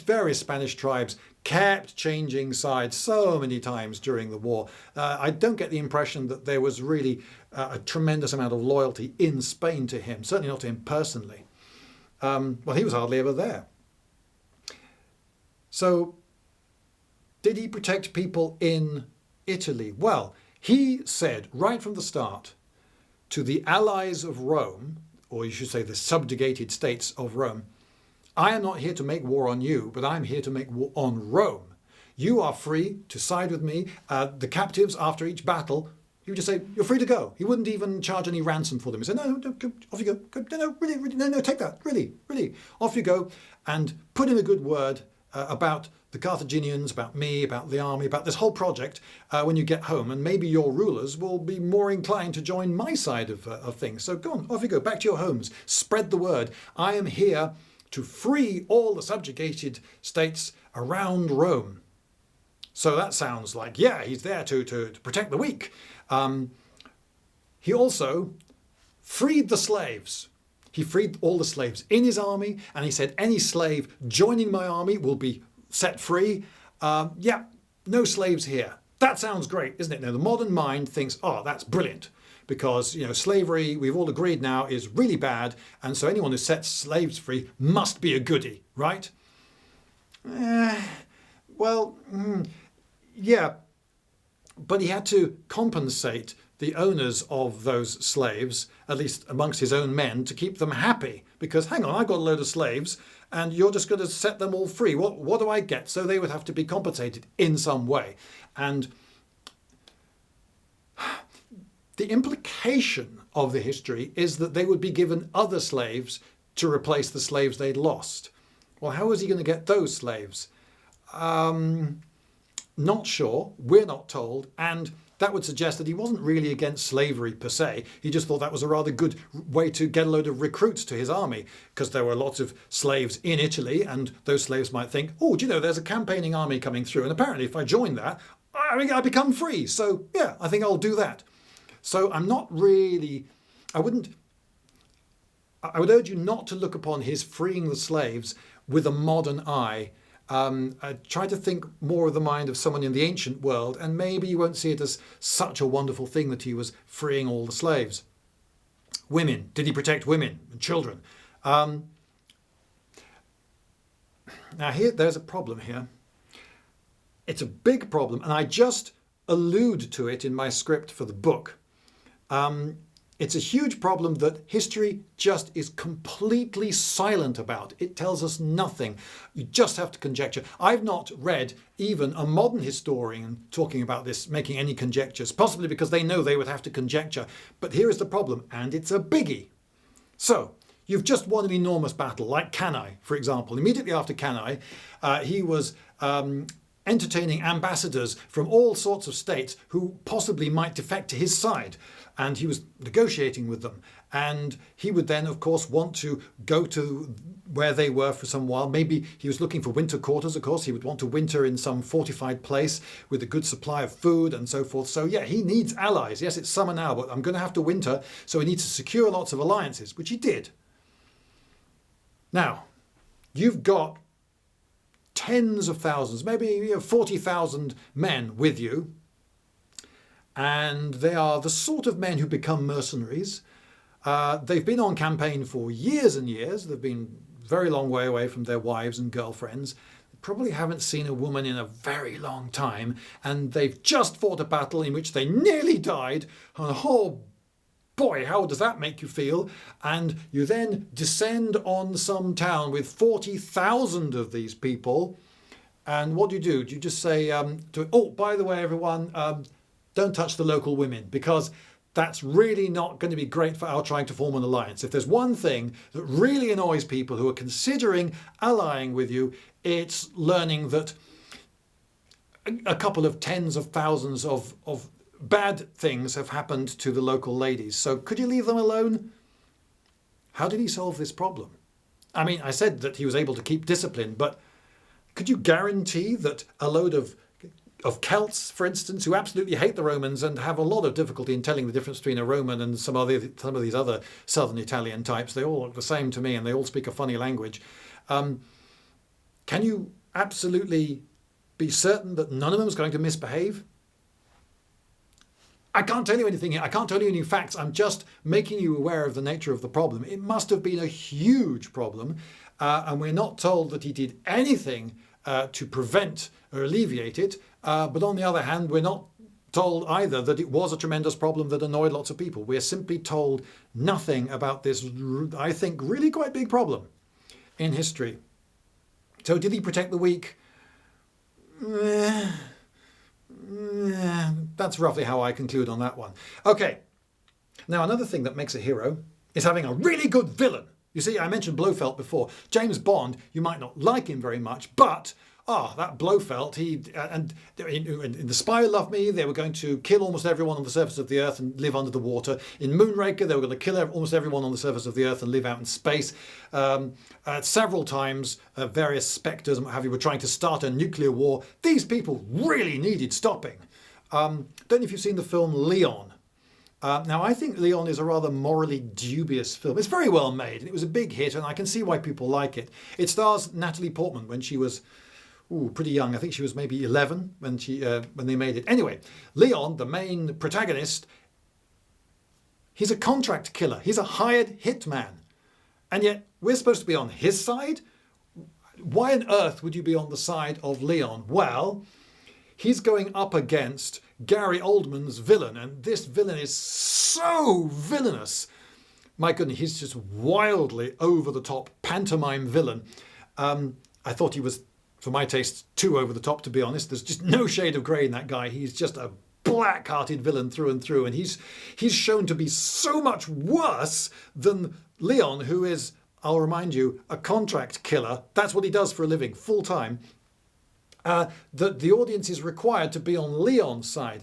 various Spanish tribes kept changing sides so many times during the war. I don't get the impression that there was really a tremendous amount of loyalty in Spain to him, certainly not to him personally. Well, he was hardly ever there. So, did he protect people in Italy? Well, he said right from the start to the allies of Rome, or you should say the subjugated states of Rome, I am not here to make war on you, but I'm here to make war on Rome. You are free to side with me. The captives after each battle, he would just say, you're free to go. He wouldn't even charge any ransom for them. He said, no, go, off you go. No, really, no, take that. Really, off you go. And put in a good word about the Carthaginians, about me, about the army, about this whole project when you get home, and maybe your rulers will be more inclined to join my side of things. So go on, off you go, back to your homes, spread the word. I am here to free all the subjugated states around Rome. So that sounds like, yeah, he's there to protect the weak. He also freed the slaves. He freed all the slaves in his army, and he said any slave joining my army will be set free. Yeah, no slaves here. That sounds great, isn't it? Now, the modern mind thinks, oh, that's brilliant, because, you know, slavery, we've all agreed now, is really bad, and so anyone who sets slaves free must be a goodie, right? Yeah, but he had to compensate the owners of those slaves, at least amongst his own men, to keep them happy. Because, hang on, I've got a load of slaves, and you're just going to set them all free. What do I get? So they would have to be compensated in some way. And the implication of the history is that they would be given other slaves to replace the slaves they'd lost. Well, how was he going to get those slaves? Not sure. We're not told. And that would suggest that he wasn't really against slavery per se. He just thought that was a rather good way to get a load of recruits to his army, because there were lots of slaves in Italy, and those slaves might think, oh, do you know, there's a campaigning army coming through, and apparently if I join that, I become free. So yeah, I think I'll do that. So I'm not really, I would urge you not to look upon his freeing the slaves with a modern eye. Try to think more of the mind of someone in the ancient world, and maybe you won't see it as such a wonderful thing that he was freeing all the slaves. Women. Did he protect women and children? Now there's a problem here. It's a big problem, and I just allude to it in my script for the book. It's a huge problem that history just is completely silent about. It tells us nothing. You just have to conjecture. I've not read even a modern historian talking about this, making any conjectures, possibly because they know they would have to conjecture. But here is the problem, and it's a biggie. So, you've just won an enormous battle, like Cannae, for example. Immediately after Cannae, he was entertaining ambassadors from all sorts of states who possibly might defect to his side. And he was negotiating with them. And he would then, of course, want to go to where they were for some while. Maybe he was looking for winter quarters, of course. He would want to winter in some fortified place with a good supply of food and so forth. So yeah, he needs allies. Yes, it's summer now, but I'm going to have to winter. So he needs to secure lots of alliances, which he did. Now, you've got tens of thousands, maybe 40,000 men with you. And they are the sort of men who become mercenaries. They've been on campaign for years and years. They've been a very long way away from their wives and girlfriends. They probably haven't seen a woman in a very long time. And they've just fought a battle in which they nearly died. And oh boy, how does that make you feel? And you then descend on some town with 40,000 of these people. And what do? Do you just say, oh, by the way, everyone, don't touch the local women, because that's really not going to be great for our trying to form an alliance. If there's one thing that really annoys people who are considering allying with you, it's learning that a couple of tens of thousands of bad things have happened to the local ladies. So could you leave them alone? How did he solve this problem? I mean, I said that he was able to keep discipline, but could you guarantee that a load of Celts, for instance, who absolutely hate the Romans and have a lot of difficulty in telling the difference between a Roman and some of these other southern Italian types, they all look the same to me and they all speak a funny language. Can you absolutely be certain that none of them is going to misbehave? I can't tell you anything here. I can't tell you any facts. I'm just making you aware of the nature of the problem. It must have been a huge problem, and we're not told that he did anything to prevent or alleviate it. But on the other hand, we're not told either that it was a tremendous problem that annoyed lots of people. We're simply told nothing about this, I think, really quite big problem in history. So did he protect the weak? That's roughly how I conclude on that one. Okay, now another thing that makes a hero is having a really good villain. You see, I mentioned Blofeld before. James Bond, you might not like him very much, but that Blofeld, and in The Spy Who Loved Me, they were going to kill almost everyone on the surface of the earth and live under the water. In Moonraker, they were going to kill almost everyone on the surface of the earth and live out in space. Several times, various spectres and what have you were trying to start a nuclear war. These people really needed stopping. Don't know if you've seen the film Leon. Now, I think Leon is a rather morally dubious film. It's very well made, and it was a big hit, and I can see why people like it. It stars Natalie Portman when she was pretty young. I think she was maybe 11 when they made it. Anyway, Leon, the main protagonist, he's a contract killer. He's a hired hitman. And yet, we're supposed to be on his side? Why on earth would you be on the side of Leon? Well, he's going up against Gary Oldman's villain, and this villain is so villainous. My goodness, he's just wildly over-the-top pantomime villain. I thought he was, for my taste, too over-the-top, to be honest. There's just no shade of grey in that guy. He's just a black-hearted villain through and through, and he's shown to be so much worse than Leon, who is, I'll remind you, a contract killer. That's what he does for a living, full-time. That the audience is required to be on Leon's side.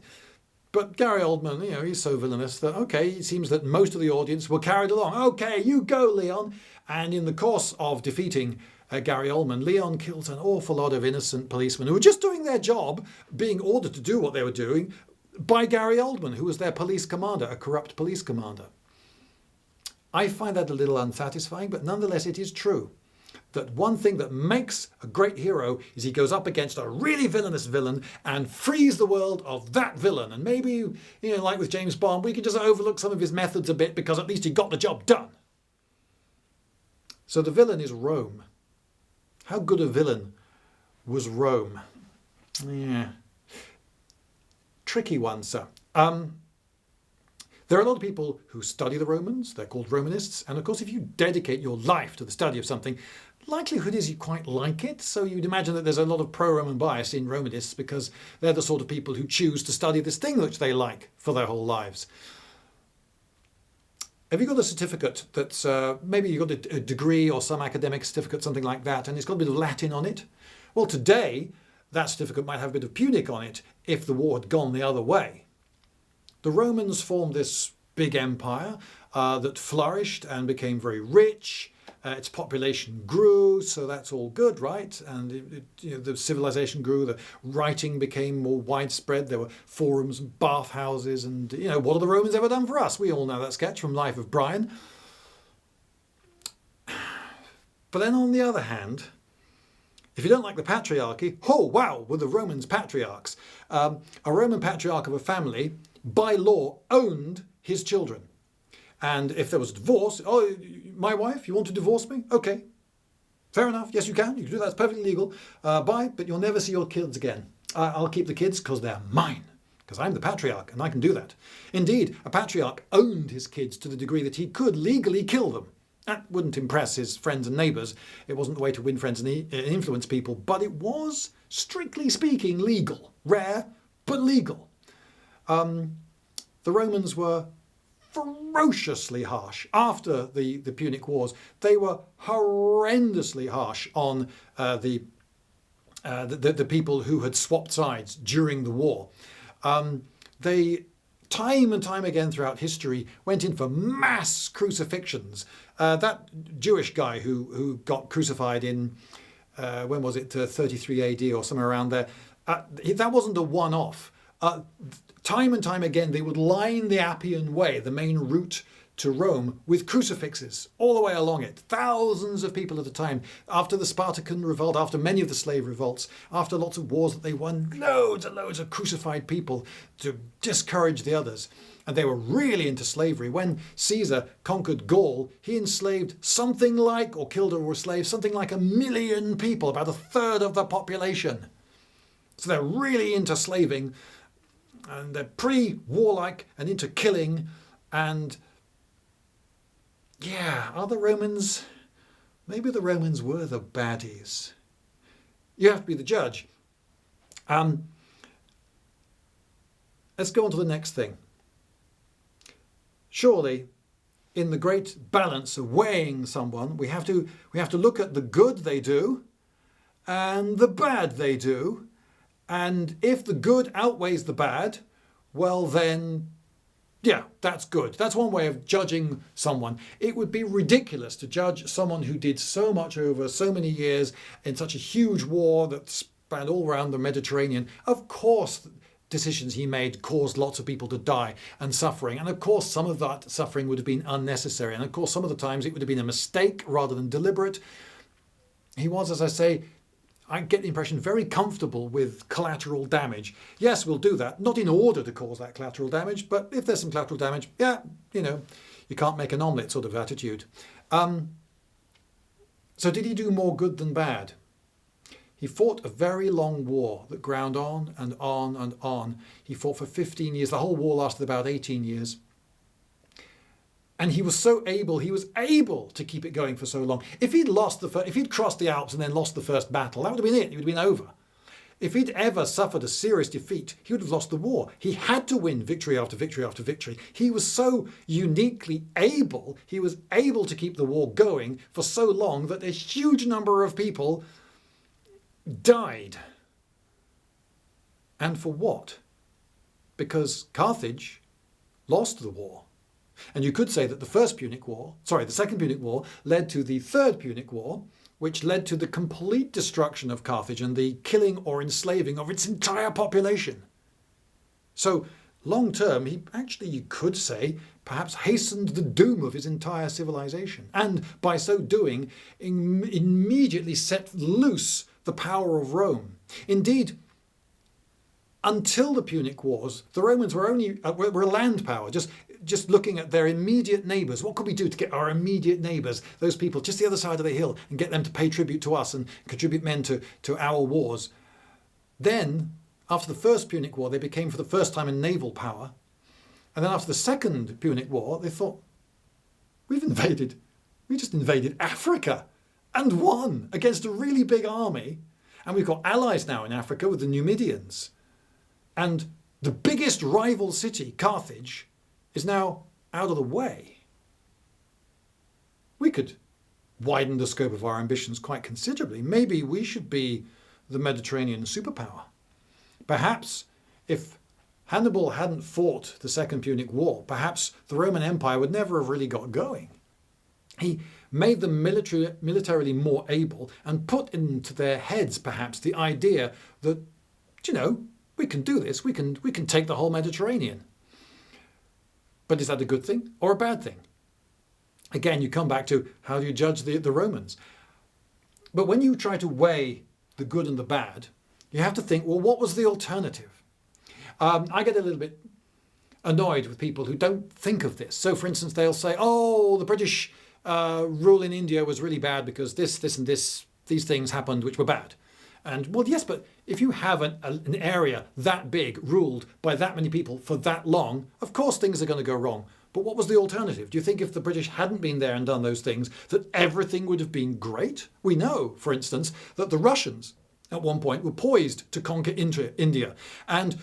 But Gary Oldman, he's so villainous that, okay, it seems that most of the audience were carried along. Okay, you go, Leon. And in the course of defeating Gary Oldman, Leon kills an awful lot of innocent policemen who were just doing their job, being ordered to do what they were doing by Gary Oldman, who was their police commander, a corrupt police commander. I find that a little unsatisfying, but nonetheless it is true. That one thing that makes a great hero is he goes up against a really villainous villain and frees the world of that villain. And maybe, like with James Bond, we can just overlook some of his methods a bit because at least he got the job done. So the villain is Rome. How good a villain was Rome? Yeah. Tricky one, sir. There are a lot of people who study the Romans. They're called Romanists. And of course, if you dedicate your life to the study of something, likelihood is you quite like it. So you'd imagine that there's a lot of pro-Roman bias in Romanists because they're the sort of people who choose to study this thing which they like for their whole lives. Have you got a certificate that's, maybe you've got a degree or some academic certificate, something like that, and it's got a bit of Latin on it? Well, today, that certificate might have a bit of Punic on it if the war had gone the other way. The Romans formed this big empire that flourished and became very rich. Its population grew, so that's all good, right? And the civilization grew, the writing became more widespread. There were forums and bathhouses, and what have the Romans ever done for us? We all know that sketch from Life of Brian. But then on the other hand, if you don't like the patriarchy, oh wow, were the Romans patriarchs. A Roman patriarch of a family, by law, owned his children. And if there was a divorce, my wife, you want to divorce me? Okay, fair enough. Yes, you can do that. It's perfectly legal. Bye, but you'll never see your kids again. I'll keep the kids because they're mine, because I'm the patriarch and I can do that. Indeed, a patriarch owned his kids to the degree that he could legally kill them. That wouldn't impress his friends and neighbours. It wasn't the way to win friends and influence people, but it was, strictly speaking, legal. Rare, but legal. The Romans were ferociously harsh. After the Punic Wars, they were horrendously harsh on the people who had swapped sides during the war. They, time and time again throughout history, went in for mass crucifixions. That Jewish guy who got crucified in, when was it, 33 AD or somewhere around there, that wasn't a one-off. Time and time again, they would line the Appian Way, the main route to Rome, with crucifixes all the way along it. Thousands of people at a time. After the Spartacan revolt, after many of the slave revolts, after lots of wars that they won, loads and loads of crucified people to discourage the others. And they were really into slavery. When Caesar conquered Gaul, he enslaved something like, or killed or enslaved something like 1 million people, about a third of the population. So they're really into slaving. And they're pretty warlike and into killing. And yeah, are the Romans, maybe the Romans were the baddies. You have to be the judge. Let's go on to the next thing. Surely, in the great balance of weighing someone, we have to look at the good they do and the bad they do. And if the good outweighs the bad, well then, yeah, that's good. That's one way of judging someone. It would be ridiculous to judge someone who did so much over so many years in such a huge war that spanned all around the Mediterranean. Of course, decisions he made caused lots of people to die and suffering. And of course, some of that suffering would have been unnecessary. And of course, some of the times it would have been a mistake rather than deliberate. He was, as I say, I get the impression, very comfortable with collateral damage. Yes, we'll do that, not in order to cause that collateral damage, but if there's some collateral damage, yeah, you can't make an omelette sort of attitude. So did he do more good than bad? He fought a very long war that ground on and on and on. He fought for 15 years. The whole war lasted about 18 years. And he was able to keep it going for so long. If he'd crossed the Alps and then lost the first battle, that would have been it. It would have been over. If he'd ever suffered a serious defeat, he would have lost the war. He had to win victory after victory after victory. He was so uniquely able, he was able to keep the war going for so long that a huge number of people died. And for what? Because Carthage lost the war. And you could say that the Second Punic War led to the Third Punic War, which led to the complete destruction of Carthage and the killing or enslaving of its entire population. So long term, he actually, you could say, perhaps hastened the doom of his entire civilization. And by so doing, immediately set loose the power of Rome. Indeed, until the Punic Wars, the Romans were a land power, just looking at their immediate neighbours. What could we do to get our immediate neighbours, those people just the other side of the hill, and get them to pay tribute to us and contribute men to our wars? Then, after the First Punic War, they became for the first time a naval power. And then after the Second Punic War, they thought, we just invaded Africa and won against a really big army. And we've got allies now in Africa with the Numidians. And the biggest rival city, Carthage, is now out of the way. We could widen the scope of our ambitions quite considerably. Maybe we should be the Mediterranean superpower. Perhaps if Hannibal hadn't fought the Second Punic War, perhaps the Roman Empire would never have really got going. He made them militarily more able and put into their heads perhaps the idea that, we can do this, we can take the whole Mediterranean. But is that a good thing or a bad thing? Again, you come back to how do you judge the Romans? But when you try to weigh the good and the bad, you have to think, well, what was the alternative? I get a little bit annoyed with people who don't think of this. So, for instance, they'll say, oh, the British rule in India was really bad because this and these things happened which were bad. And, well, yes, but if you have an area that big ruled by that many people for that long, of course things are going to go wrong. But what was the alternative? Do you think if the British hadn't been there and done those things, that everything would have been great? We know, for instance, that the Russians at one point were poised to conquer India. And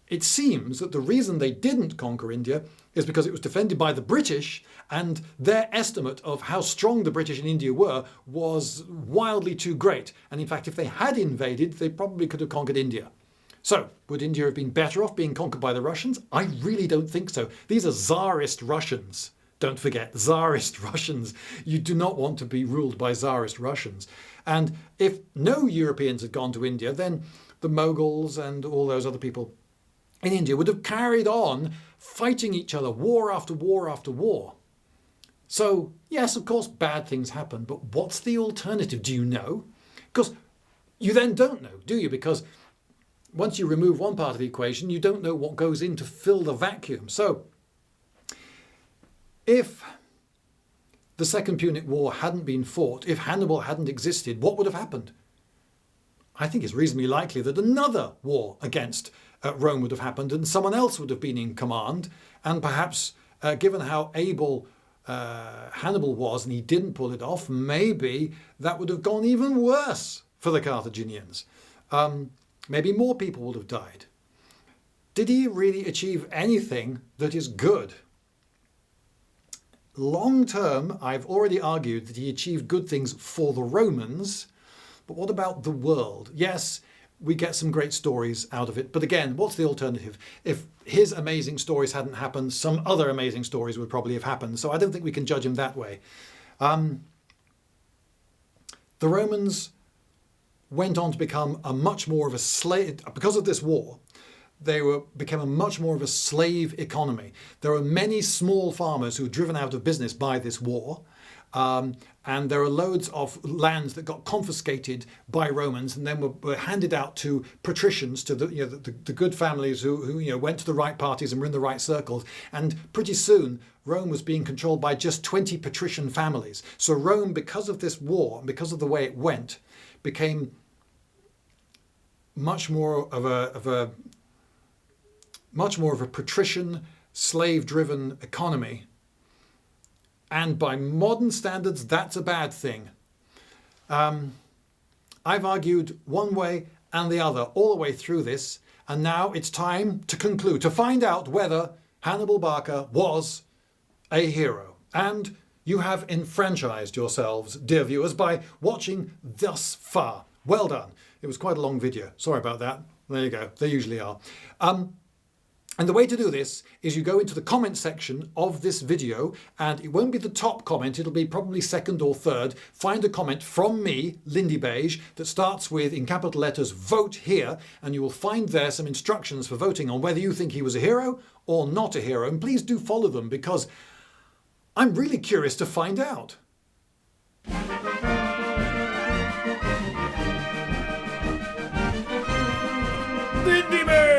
it seems that the reason they didn't conquer India is because it was defended by the British, and their estimate of how strong the British in India were was wildly too great. And in fact, if they had invaded, they probably could have conquered India. So, would India have been better off being conquered by the Russians? I really don't think so. These are Tsarist Russians. Don't forget, Tsarist Russians. You do not want to be ruled by Tsarist Russians. And if no Europeans had gone to India, then the Mughals and all those other people in India would have carried on fighting each other, war after war after war. So, yes, of course, bad things happen, but what's the alternative? Do you know? Because you then don't know, do you? Because once you remove one part of the equation, you don't know what goes in to fill the vacuum. So, if the Second Punic War hadn't been fought, if Hannibal hadn't existed, what would have happened? I think it's reasonably likely that another war against Rome would have happened and someone else would have been in command. And perhaps, given how able Hannibal was and he didn't pull it off, maybe that would have gone even worse for the Carthaginians. Maybe more people would have died. Did he really achieve anything that is good? Long term, I've already argued that he achieved good things for the Romans, But what about the world? Yes, we get some great stories out of it. But again, what's the alternative? If his amazing stories hadn't happened, some other amazing stories would probably have happened. So I don't think we can judge him that way. The Romans went on to become a much more of a slave, because of this war, became a much more of a slave economy. There are many small farmers who were driven out of business by this war. And there are loads of lands that got confiscated by Romans and then were handed out to patricians, to the good families who went to the right parties and were in the right circles. And pretty soon, Rome was being controlled by just 20 patrician families. So Rome, because of this war, and because of the way it went, became much more of a patrician, slave-driven economy. And by modern standards, that's a bad thing. I've argued one way and the other all the way through this, and now it's time to conclude, to find out whether Hannibal Barca was a hero. And you have enfranchised yourselves, dear viewers, by watching thus far. Well done. It was quite a long video. Sorry about that. There you go. They usually are. And the way to do this is you go into the comment section of this video, and it won't be the top comment, it'll be probably second or third. Find a comment from me, Lindybeige, that starts with, in capital letters, vote here, and you will find there some instructions for voting on whether you think he was a hero or not a hero. And please do follow them, because I'm really curious to find out. Lindybeige!